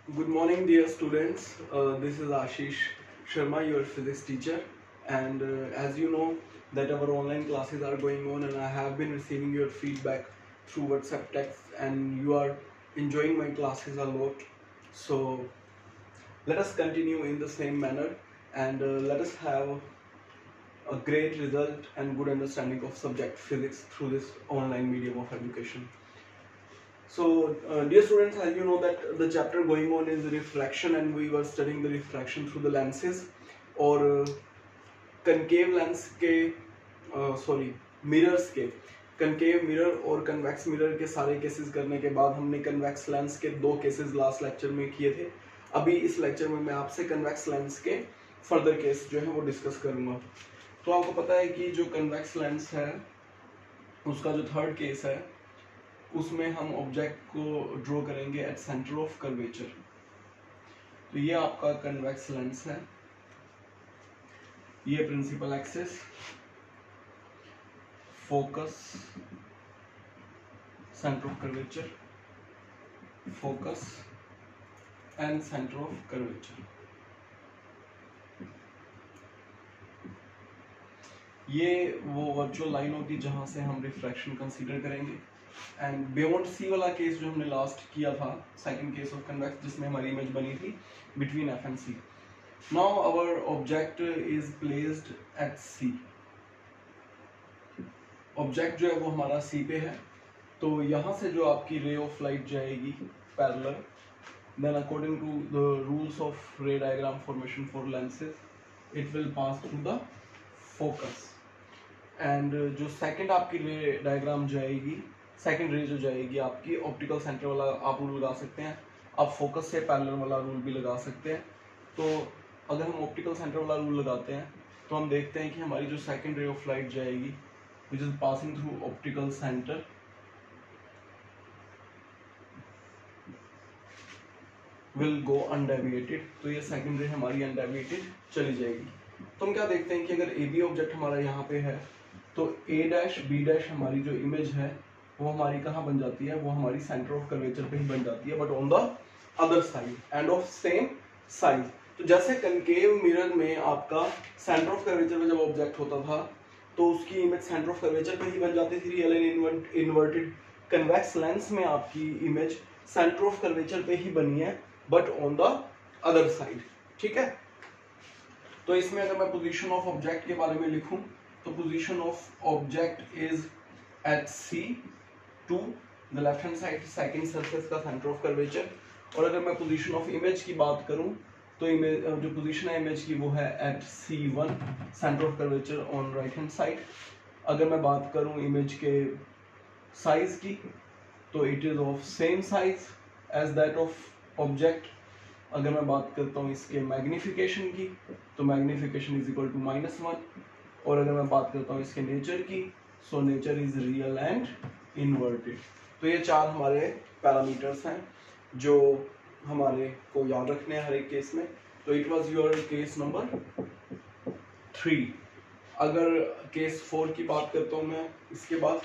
Good morning, dear students. This is Ashish Sharma, your physics teacher. And as you know, that our online classes are going on, and I have been receiving your feedback through WhatsApp text, and you are enjoying my classes a lot. So let us continue in the same manner, and let us have a great result and good understanding of subject physics through this online medium of education. So, dear students, as you know that the chapter going on is refraction, and we were studying the refraction through the lenses or concave lens के sorry mirrors के concave mirror और convex mirror के सारे cases करने के बाद हमने convex lens के दो केसेस लास्ट लेक्चर में किए थे। अभी इस लेक्चर में मैं आपसे convex lens के फर्दर केस जो है वो डिस्कस करूंगा। तो आपको पता है कि जो convex lens है उसका जो थर्ड केस है उसमें हम ऑब्जेक्ट को ड्रॉ करेंगे एट सेंटर ऑफ कर्वेचर। तो ये आपका कन्वेक्स लेंस है, ये principal axis, focus, centre of curvature, focus and centre of curvature. ये वो वर्चुअल लाइन होगी जहां से हम रिफ्रैक्शन कंसीडर करेंगे। एंड बियॉन्ड सी वाला केस जो हमने लास्ट किया था, सेकंड केस ऑफ कन्वेक्स, जिसमें हमारी इमेज बनी थी between F and C. Now our object is placed at C. Object जो है वो हमारा सी पे है, तो यहाँ से जो आपकी रे ऑफ लाइट जाएगी parallel, then according to the rules of ray diagram formation for lenses it will pass through the focus. And जो सेकंड आपकी रे डायग्राम जाएगी, सेकंड रे जो जाएगी आपकी, ऑप्टिकल सेंटर वाला आप रूल लगा सकते हैं, आप फोकस से पैरेलल वाला रूल भी लगा सकते हैं। तो अगर हम ऑप्टिकल सेंटर वाला रूल लगाते हैं तो हम देखते हैं कि हमारी जो सेकंड रे ऑफ लाइट जाएगी which is passing through optical centre, will go undeviated. तो ये सेकंड रे हमारी अनडेविएटेड चली जाएगी। तो हम क्या देखते हैं कि अगर ए बी ऑब्जेक्ट हमारा यहाँ पे है तो ए डैश बी डैश हमारी जो इमेज है वो हमारी कहाँ बन जाती है, वो हमारी सेंटर ऑफ कर्वेचर पे ही बन जाती है, but on the other side end of same size. तो जैसे कनकेव मिरर में आपका सेंटर ऑफ कर्वेचर में जब ऑब्जेक्ट होता था तो उसकी इमेज सेंटर ऑफ कर्वेचर पे ही बन जाती थी, real and inverted. Convex lens में आपकी इमेज सेंटर ऑफ कर्वेचर पे ही बनी है but on the other side. ठीक है, तो इसमें अगर मैं पोजीशन ऑफ ऑब्जेक्ट के बारे में लिखूं तो position of object is at C to the left hand side, second surface का सेंटर ऑफ कर्वेचर। और अगर मैं पोजीशन ऑफ इमेज की बात करूं तो इमेज जो पोजीशन है इमेज की वो है at C1 centre of curvature on right hand side. अगर मैं बात करूं इमेज के साइज की तो it is of same size as that of object. अगर मैं बात करता हूँ इसके मैग्निफिकेशन की तो मैग्निफिकेशन इज इक्वल टू -1। और अगर मैं बात करता हूँ इसके नेचर की, so nature is real and inverted. तो ये चार हमारे पैरामीटर्स हैं जो हमारे को याद रखने हैं हर एक केस में। तो it was your case number 3। अगर केस 4 की बात करता हूँ मैं इसके बाद,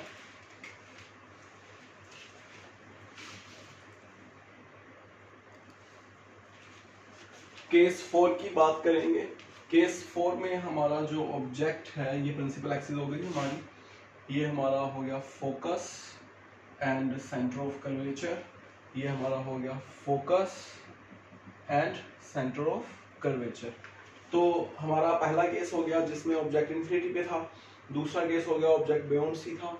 केस 4 की बात करेंगे। केस 4 में हमारा जो ऑब्जेक्ट है ये प्रिंसिपल एक्सिस हो गई हमारी, ये हमारा हो गया focus and centre of curvature, ये हमारा हो गया focus and centre of curvature. तो हमारा पहला केस हो गया जिसमें ऑब्जेक्ट इन्फिनिटी पे था, दूसरा केस हो गया ऑब्जेक्ट बियॉन्ड सी था,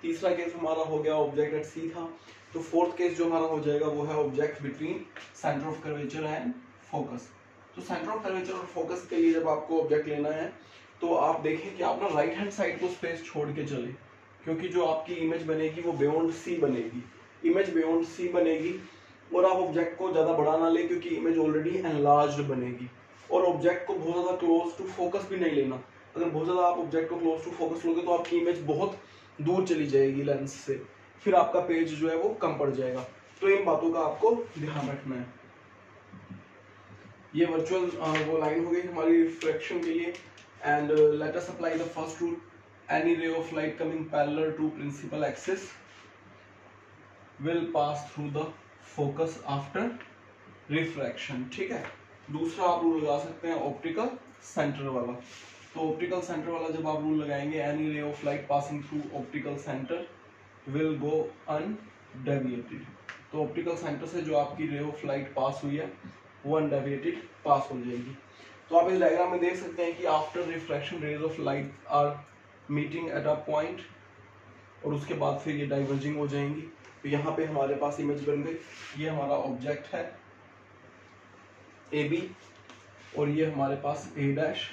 तीसरा केस हमारा हो गया ऑब्जेक्ट एट सी था। तो फोर्थ केस जो हमारा हो जाएगा वो है object between centre of curvature and focus. तो सेंटर ऑफ कर्वेचर और फोकस के लिए जब आपको ऑब्जेक्ट लेना है तो आप देखें कि आप ना राइट हैंड साइड को स्पेस छोड़ के चले, क्योंकि जो आपकी इमेज बनेगी वो बियॉन्ड सी बनेगी, इमेज बियॉन्ड सी बनेगी। और आप ऑब्जेक्ट को ज़्यादा बड़ा ना ले क्योंकि इमेज ऑलरेडी एनलार्ज्ड बनेगी। और ऑब्जेक्ट को बहुत ज़्यादा क्लोज टू फोकस भी नहीं लेना, अगर बहुत ज़्यादा आप ऑब्जेक्ट को क्लोज टू फोकस लोगे तो आपकी इमेज बहुत दूर चली जाएगी लेंस से, फिर आपका पेज जो है वो कम पड़ जाएगा। तो इन बातों का आपको ध्यान रखना है। ये वर्चुअल वो लाइन हो गई हमारी रिफ्रैक्शन के लिए। And let us apply the first rule, any ray of light coming parallel to principal axis will pass through the focus after refraction, ठीक है। दूसरा आप रूल लगा सकते हैं ऑप्टिकल सेंटर वाला। तो ऑप्टिकल सेंटर वाला जब आप रूल लगाएंगे, any ray of light passing through optical centre will go undeviated. तो ऑप्टिकल सेंटर से जो आपकी रे ऑफ लाइट पास हुई है वो अनडेविएटेड पास हो जाएगी। तो आप इस डायग्राम में देख सकते हैं कि after refraction rays of light are meeting at a point, और उसके बाद फिर ये डाइवर्जिंग हो जाएंगी। तो यहाँ पे हमारे पास इमेज बन गई, ये हमारा ऑब्जेक्ट है ए बी, और ये हमारे पास ए डैश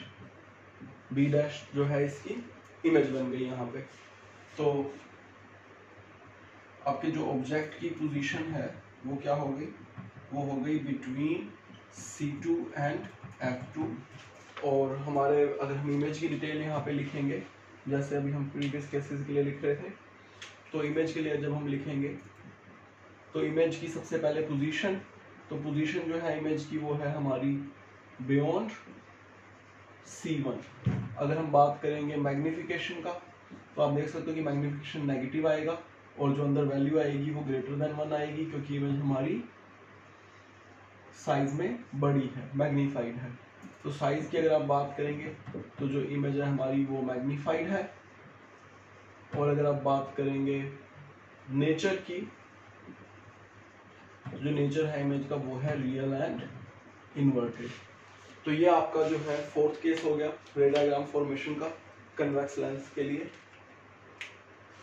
बी डैश जो है इसकी इमेज बन गई यहाँ पे। तो आपके जो ऑब्जेक्ट की पोजीशन है वो क्या हो गई, वो हो गई बिटवीन C2 एंड F2। और हमारे अगर हम इमेज की डिटेल यहाँ पे लिखेंगे, जैसे अभी हम प्रीवियस केसेस के लिए लिख रहे थे, तो इमेज के लिए जब हम लिखेंगे तो इमेज की सबसे पहले पोजीशन, तो पोजीशन जो है इमेज की वो है हमारी बियॉन्ड C1। अगर हम बात करेंगे मैग्निफिकेशन का, तो आप देख सकते हो कि मैग्निफिकेशन नेगेटिव आएगा और जो अंदर वैल्यू आएगी वो ग्रेटर देन 1 आएगी, क्योंकि इमेज हमारी साइज में बड़ी है, मैग्नीफाइड है। तो साइज की अगर आप बात करेंगे तो जो इमेज है हमारी वो मैग्नीफाइड है। और अगर आप बात करेंगे नेचर की, जो नेचर है इमेज का वो है रियल एंड इन्वर्टेड। तो ये आपका जो है फोर्थ केस हो गया रे डायग्राम फॉर्मेशन का कन्वेक्स लेंस के लिए।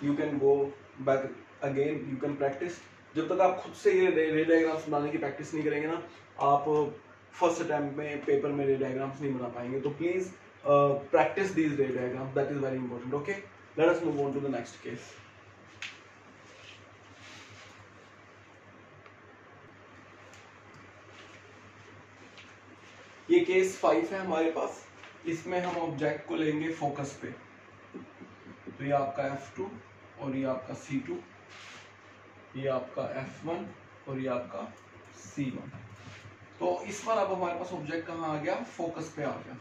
You can go back again, you can practice. जब तक आप खुद से ये रे डायग्राम्स बनाने की प्रैक्टिस नहीं करेंगे ना, आप फर्स्ट अटेम्प्ट में पेपर में रे डायग्राम्स नहीं बना पाएंगे। तो please practise these ray diagrams, that is very important. Okay, let us move on to the next case. ये केस 5 है हमारे पास। इसमें हम ऑब्जेक्ट को लेंगे फोकस पे। तो ये आपका F2 और ये आपका C2, ये आपका F1 और ये आपका C1। तो इस बार अब हमारे पास ऑब्जेक्ट कहाँ आ गया, फोकस पे आ गया।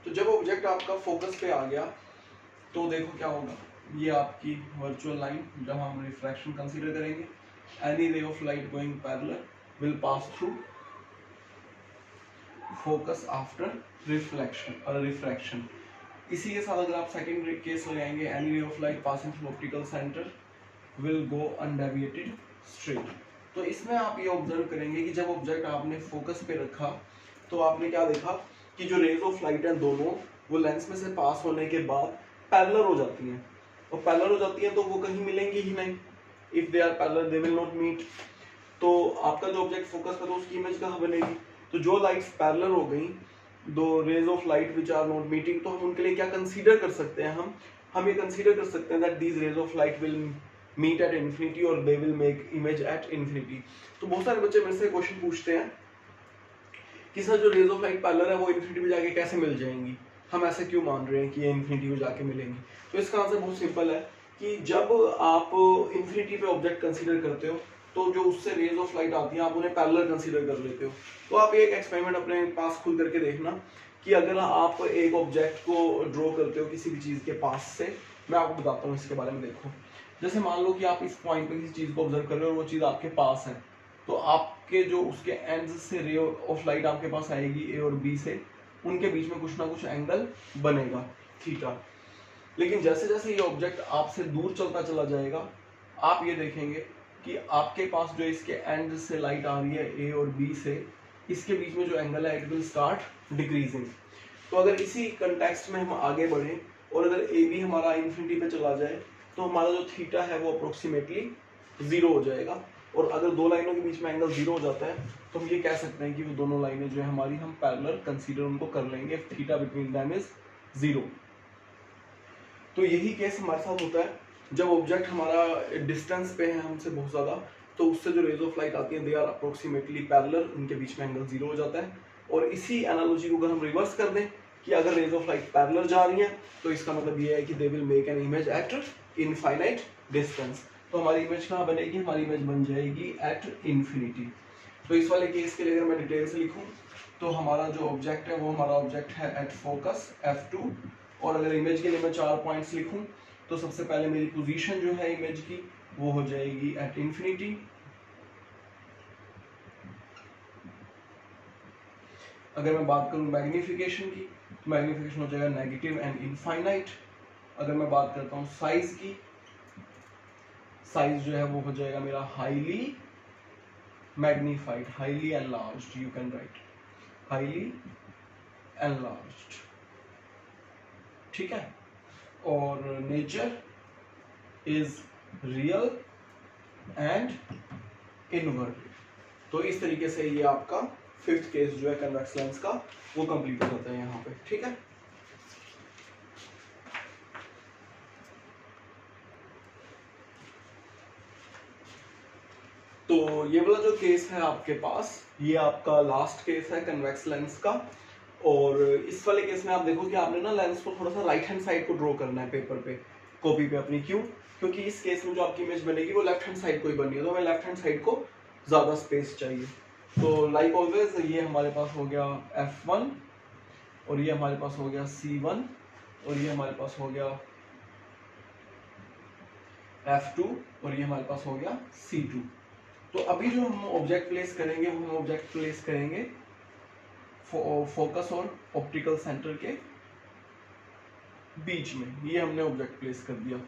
तो जब ऑब्जेक्ट आपका फोकस पे आ गया तो देखो क्या होगा, ये आपकी वर्चुअल लाइन जहां हम रिफ्रैक्शन कंसीडर करेंगे, any ray of light going parallel will pass through focus after reflection और रिफ्रैक्शन। इसी के साथ अगर आप सेकंड केस लगाएंगे, any ray of light passing through optical centre will go undeviated straight. तो इसमें आप ये ऑब्जर्व करेंगे कि जब ऑब्जेक्ट आपने फोकस पे रखा तो आपने क्या देखा कि जो रेज ऑफ लाइट है दोनों वो लेंस में से पास होने के बाद पैरेलल हो जाती हैं, और पैरेलल हो जाती हैं तो वो कहीं मिलेंगी ही नहीं। If they are parallel they will not meet. तो आपका जो ऑब्जेक्ट फोकस करो उसकी इमेज कहाँ बनेगी, तो जो लाइट्स पैरेलल हो गई, दो rays of light which are not meeting, तो हम उनके लिए क्या कंसीडर कर सकते हैं, हम ये कंसीडर कर सकते हैं that these rays of light will meet at infinity और they will make image at infinity. तो बहुत सारे बच्चे मेरे से क्वेश्चन पूछते हैं कि सर जो रेज ऑफ लाइट पैरेलल है वो इन्फिनिटी में जाके कैसे मिल जाएंगी, हम ऐसे क्यों मान रहे हैं कि ये इन्फिनिटी में जाके मिलेंगी। तो इसका आंसर बहुत सिंपल है कि जब आप इन्फिनिटी पे ऑब्जेक्ट कंसीडर करते हो तो जो उससे रेज ऑफ लाइट आती है आप उन्हें पैरेलल कंसीडर कर लेते हो। तो आप एक एक्सपेरिमेंट अपने पास खुद करके देखना कि अगर आप एक ऑब्जेक्ट को ड्रॉ करते हो किसी भी चीज के पास से, मैं आपको बताता हूँ इसके बारे में। देखो, जैसे मान लो कि आप इस पॉइंट पे किसी चीज को ऑब्जर्व कर रहे हो और वो चीज आपके पास है, तो आपके जो उसके एंड्स से रे ऑफ लाइट आपके पास आएगी ए और बी से, उनके बीच में कुछ ना कुछ एंगल बनेगा थीटा। लेकिन जैसे जैसे ये ऑब्जेक्ट आपसे दूर चलता चला जाएगा, आप ये देखेंगे कि आपके पास जो इसके एंड से लाइट आ रही है ए और बी से, इसके बीच में जो एंगल है इट विल स्टार्ट डिक्रीजिंग। तो अगर इसी कंटेक्स्ट में हम आगे बढ़े और अगर ए बी हमारा इन्फिनिटी पे चला जाए तो हमारा जो थीटा है वो अप्रोक्सीमेटली 0 हो जाएगा। और अगर दो लाइनों के बीच में एंगल 0 हो जाता है तो हम ये कह सकते हैं कि वो दोनों लाइनें जो है हमारी, हम पैरेलल कंसीडर उनको कर लेंगे if theta between them is 0। तो यही केस हमारे साथ होता है जब ऑब्जेक्ट हमारा डिस्टेंस पे है हमसे बहुत ज्यादा, तो उससे जो रेज ऑफ लाइट आती है दे आर अप्रोक्सीमेटली पैरेलल, उनके बीच में एंगल 0 हो जाता है। और इसी एनालॉजी को अगर हम रिवर्स कर दें कि अगर रेज ऑफ लाइट पैरेलल जा रही है तो इसका मतलब ये है कि दे will make an image at infinite distance. तो हमारी इमेज कहाँ बनेगी, हमारी इमेज बन जाएगी एट इन्फिनिटी। तो इस वाले केस के लिए अगर मैं डिटेल से लिखूं तो हमारा जो ऑब्जेक्ट है वो हमारा ऑब्जेक्ट है एट फोकस F2। और अगर इमेज के लिए मैं 4 पॉइंट्स लिखूं तो सबसे पहले मेरी पोजीशन जो है इमेज की वो हो जाएगी एट इन्फिनिटी। अगर मैं बात करूं मैग्निफिकेशन की तो मैग्निफिकेशन हो जाएगा नेगेटिव एंड इनफाइनाइट। अगर मैं बात करता हूं साइज की, साइज जो है वो हो जाएगा मेरा highly magnified, highly enlarged, you can write highly enlarged, ठीक है। और nature is real and inverted. तो इस तरीके से ये आपका फिफ्थ केस जो है कन्वेक्स लेंस का वो कंप्लीट हो जाता है यहाँ पे, ठीक है। तो ये वाला जो केस है आपके पास, ये आपका लास्ट केस है कन्वेक्स लेंस का। और इस वाले केस में आप देखो कि आपने ना लेंस को थोड़ा सा राइट हैंड साइड को ड्रॉ करना है पेपर पे, कॉपी पे अपनी। क्यों? क्योंकि इस केस में जो आपकी इमेज बनेगी वो लेफ्ट हैंड साइड को ही बननी है, तो हमें लेफ्ट हैंड साइड को ज्यादा स्पेस चाहिए। तो लाइक ऑलवेज ये हमारे पास हो गया F1 और ये हमारे पास हो गया C1 और ये हमारे पास हो गया F2 और ये हमारे पास हो गया C2। तो अभी जो हम ऑब्जेक्ट प्लेस करेंगे वो हम ऑब्जेक्ट प्लेस करेंगे फोकस और ऑप्टिकल सेंटर के बीच में। ये हमने ऑब्जेक्ट प्लेस कर दिया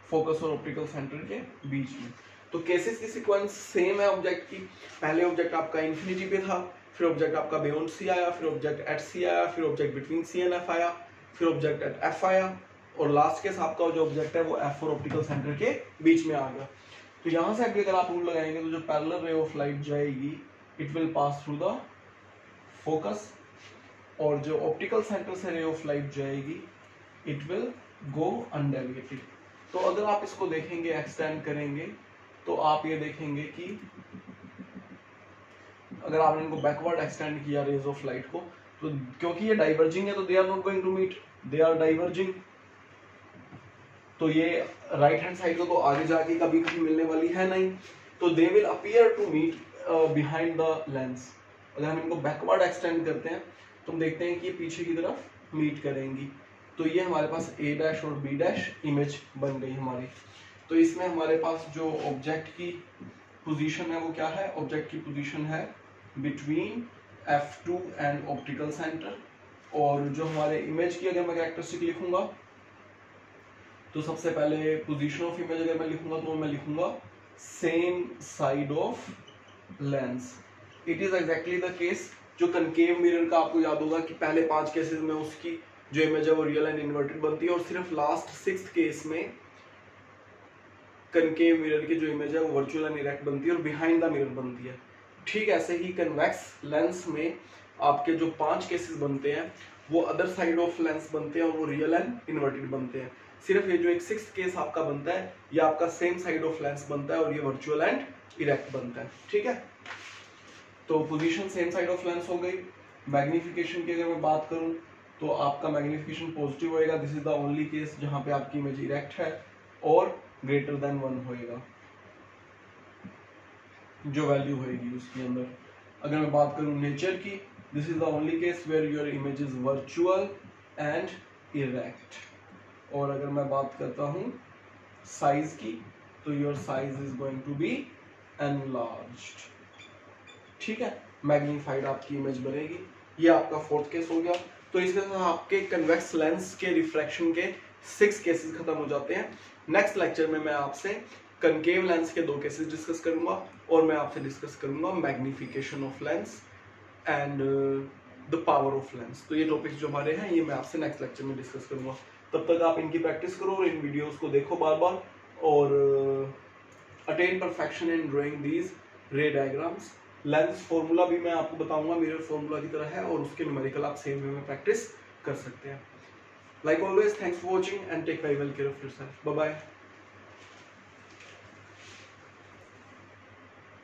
फोकस और ऑप्टिकल सेंटर के बीच में। तो केसेस की सीक्वेंस सेम है ऑब्जेक्ट की। पहले ऑब्जेक्ट आपका इंफिनिटी पे था, फिर ऑब्जेक्ट आपका बियॉन्ड सी आया, फिर ऑब्जेक्ट एट सी आया, फिर object between C and F आया, फिर ऑब्जेक्ट एट एफ आया, और लास्ट केस आपका जो ऑब्जेक्ट है वो एफ और ऑप्टिकल सेंटर के बीच में आ गया। तो यहाँ से अगर आप रूल लगाएंगे तो जो पैरेलल रे ऑफ लाइट जाएगी it will pass through the focus, और जो ऑप्टिकल सेंटर से रे ऑफ लाइट जाएगी इट विल गो अनडेविएटेड। तो अगर आप इसको देखेंगे, एक्सटेंड करेंगे, तो आप ये देखेंगे कि अगर आपने इनको बैकवर्ड एक्सटेंड किया रेज ऑफ लाइट को, तो क्योंकि ये डाइवर्जिंग है तो they are not going to meet, they are diverging. तो ये राइट हैंड साइड को तो आगे जाके कभी कभी मिलने वाली है नहीं, तो they will appear to meet behind the lens. अगर हम इनको बैकवर्ड एक्सटेंड करते हैं तो हम देखते हैं कि ये पीछे की तरफ मीट करेंगी। तो ये हमारे पास ए डैश और बी डैश इमेज बन गई हमारी। तो इसमें हमारे पास जो ऑब्जेक्ट की पोजीशन है वो क्या है? ऑब्जेक्ट की पोजीशन है between F2 and optical centre. और जो हमारे इमेज की अगर मैं कैरेक्टरिस्टिक लिखूंगा तो सबसे पहले पोजीशन ऑफ इमेज अगर मैं लिखूंगा तो मैं लिखूंगा same side of lens. It is exactly the case जो कनकेव मिरर का आपको याद होगा कि पहले 5 केसेस में उसकी जो इमेज है वो रियल एंड इन्वर्टेड बनती है, और सिर्फ लास्ट 6th केस में कनकेव मिरर की जो इमेज है वो वर्चुअल एंड इरेक्ट बनती है और बिहाइंड द मिरर बनती है। ठीक ऐसे ही कन्वेक्स लेंस में आपके जो 5 केसेस बनते हैं वो अदर साइड ऑफ लेंस बनते हैं और वो रियल एंड इन्वर्टेड बनते हैं। सिर्फ ये जो एक 6th केस आपका बनता है ये आपका सेम साइड ऑफ लेंस बनता है और ये वर्चुअल एंड इरेक्ट बनता है। ठीक है, तो position same side of lens हो गई। मैग्निफिकेशन की अगर मैं बात करूं तो आपका मैग्निफिकेशन पॉजिटिव होएगा। This is the only case जहां पे आपकी इमेज इरेक्ट है और ग्रेटर देन 1 होएगा जो वैल्यू होएगी उसके अंदर। अगर मैं बात करूं नेचर की, this is the only case where your image is virtual and erect. और अगर मैं बात करता हूं साइज की तो your size is going to be enlarged. ठीक है, मैग्नीफाइड आपकी इमेज बनेगी। ये आपका 4th केस हो गया। तो इस तरह से आपके कन्वेक्स लेंस के रिफ्रैक्शन के 6 केसेस खत्म हो जाते हैं। नेक्स्ट लेक्चर में मैं आपसे कनकेव लेंस के 2 केसेस डिस्कस करूंगा और मैं आपसे डिस्कस करूंगा magnification of lens and the power of lens. तो ये टॉपिक्स जो हमारे हैं ये मैं आपसे नेक्स्ट लेक्चर में डिस्कस करूंगा। तब तक आप इनकी प्रैक्टिस करो और इन वीडियोस को देखो बार बार, और attain perfection in drawing these ray diagrams. Lens formula भी मैं आपको बताऊंगा मिरर फॉर्मूला की तरह है, और उसके न्यूमेरिकल आप सेम वे में प्रैक्टिस कर सकते हैं। Like always, thanks for watching and take very well care of yourself. Bye bye.